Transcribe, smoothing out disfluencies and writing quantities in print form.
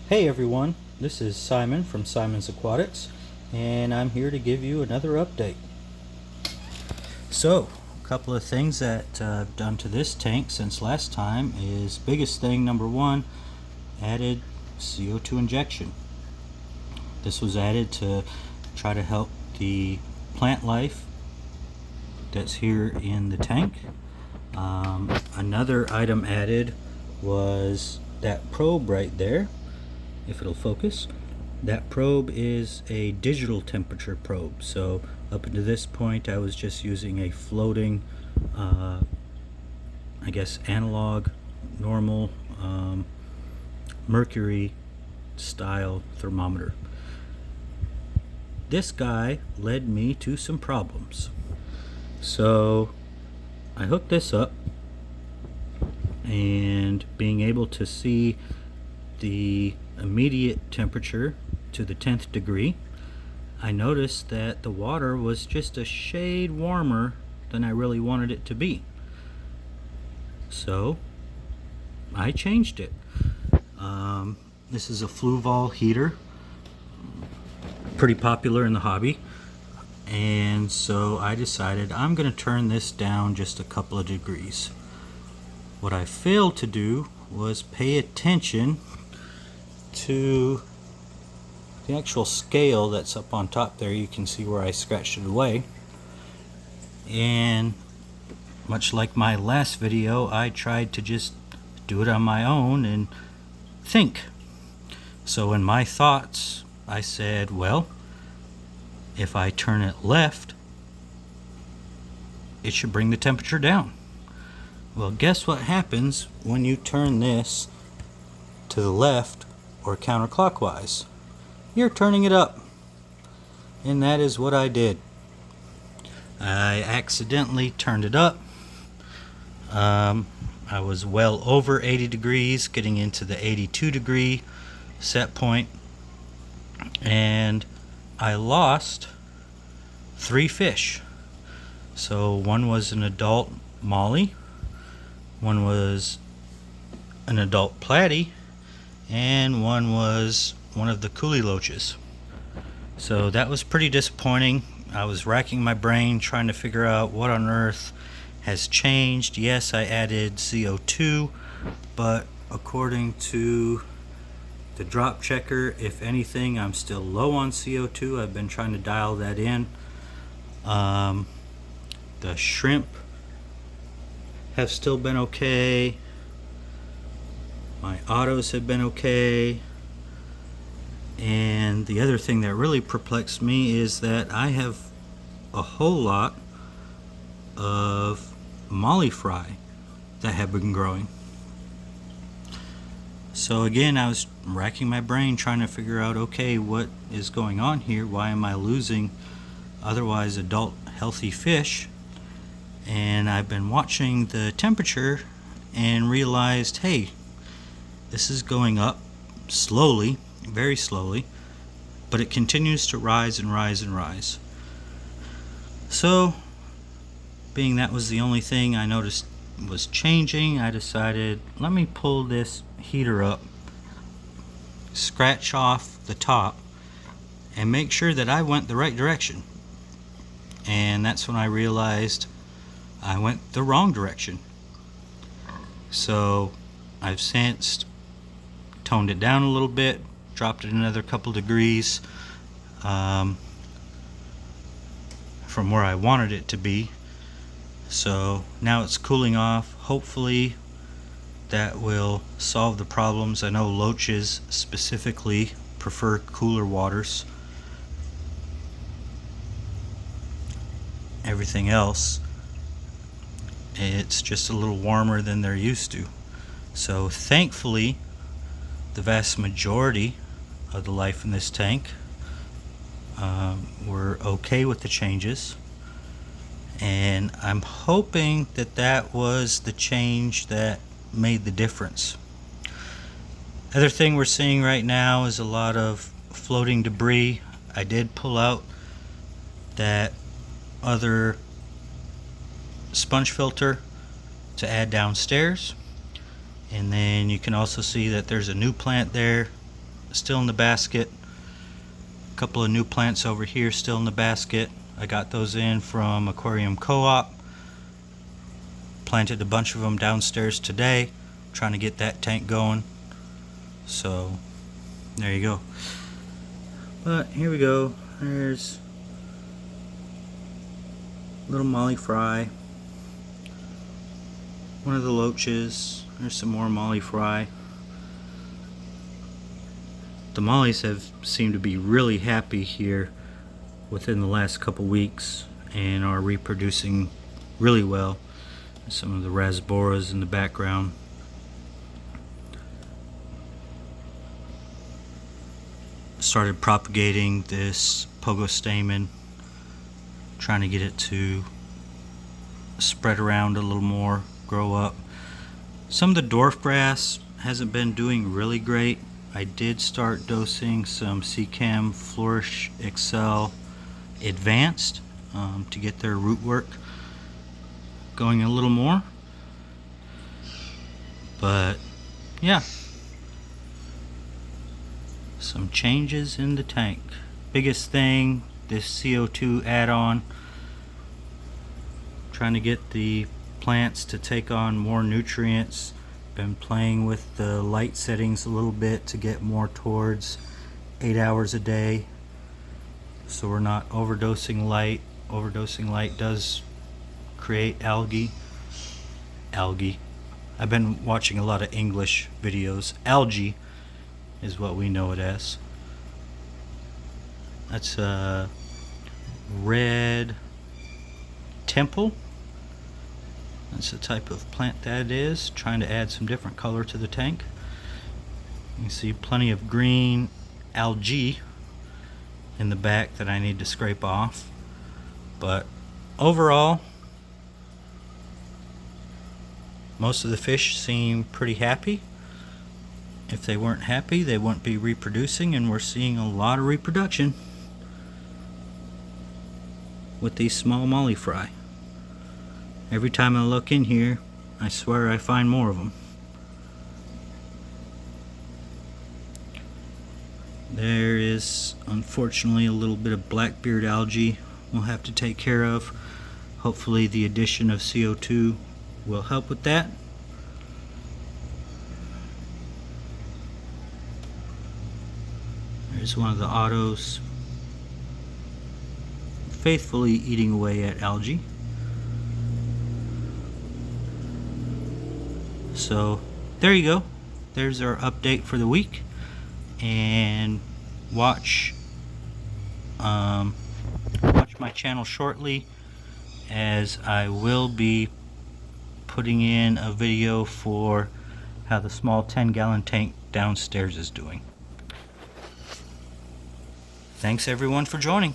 Hey everyone, this is Simon from Simon's Aquatics, and I'm here to give you another update. So, a couple of things that I've done to this tank since last time is biggest thing, number one, added CO2 injection. This was added to try to help the plant life that's here in the tank. Another item added was that probe right there. If it'll focus, that probe is a digital temperature probe. So up until this point I was just using a floating I guess analog normal mercury style thermometer. This guy led me to some problems. So I hooked this up, and being able to see the immediate temperature to the 10th degree, I noticed that the water was just a shade warmer than I really wanted it to be. So I changed it. This is a Fluval heater, pretty popular in the hobby, and so I decided I'm going to turn this down just a couple of degrees. What I failed to do was pay attention to the actual scale that's up on top there. You can see where I scratched it away, and much like my last video, I tried to just do it on my own and think. So in my thoughts I said, well, if I turn it left, it should bring the temperature down. Well, guess what happens when you turn this to the left or counterclockwise? You're turning it up. And that is what I did. I accidentally turned it up. I was well over 80 degrees, getting into the 82 degree set point, and I lost 3 fish. So one was an adult molly, one was an adult platy, and one was one of the coolie loaches. So that was pretty disappointing. I was racking my brain trying to figure out what on earth has changed. Yes, I added CO2, but according to the drop checker, if anything, I'm still low on CO2. I've been trying to dial that in. The shrimp have still been okay. My autos have been okay. And the other thing that really perplexed me is that I have a whole lot of molly fry that have been growing. So again, I was racking my brain trying to figure out, okay, what is going on here? Why am I losing otherwise adult healthy fish? And I've been watching the temperature and realized, hey, this is going up slowly, very slowly, but it continues to rise and rise and rise. So being that was the only thing I noticed was changing, I decided, let me pull this heater up, scratch off the top, and make sure that I went the right direction. And that's when I realized I went the wrong direction. So I've since toned it down a little bit, dropped it another couple degrees from where I wanted it to be. So now it's cooling off. Hopefully that will solve the problems. I know loaches specifically prefer cooler waters. Everything else, it's just a little warmer than they're used to. So thankfully, the vast majority of the life in this tank were okay with the changes, and I'm hoping that that was the change that made the difference. Other thing we're seeing right now is a lot of floating debris. I did pull out that other sponge filter to add downstairs, and then you can also see that there's a new plant there still in the basket. A couple of new plants over here still in the basket. I got those in from Aquarium Co-op. Planted a bunch of them downstairs today, trying to get that tank going. So there you go. But here we go. There's little molly fry, one of the loaches. There's some more molly fry. The mollies have seemed to be really happy here within the last couple weeks and are reproducing really well. Some of the rasboras in the background. Started propagating this pogostamen, trying to get it to spread around a little more, grow up. Some of the dwarf grass hasn't been doing really great. I did start dosing some Seachem Flourish Excel Advanced to get their root work going a little more. But yeah, some changes in the tank. Biggest thing, this CO2 add-on, trying to get the plants to take on more nutrients. Been playing with the light settings a little bit to get more towards 8 hours a day, so we're not overdosing light. Overdosing light does create algae. I've been watching a lot of English videos. Algae is what we know it as. That's a red temple. That's the type of plant that is. Trying to add some different color to the tank. You can see plenty of green algae in the back that I need to scrape off. But overall, most of the fish seem pretty happy. If they weren't happy, they wouldn't be reproducing, and we're seeing a lot of reproduction with these small molly fry. Every time I look in here, I swear I find more of them. There is unfortunately a little bit of blackbeard algae we'll have to take care of. Hopefully the addition of CO2 will help with that. There's one of the autos faithfully eating away at algae. So there you go. There's our update for the week. And watch my channel shortly, as I will be putting in a video for how the small 10-gallon tank downstairs is doing. Thanks everyone for joining.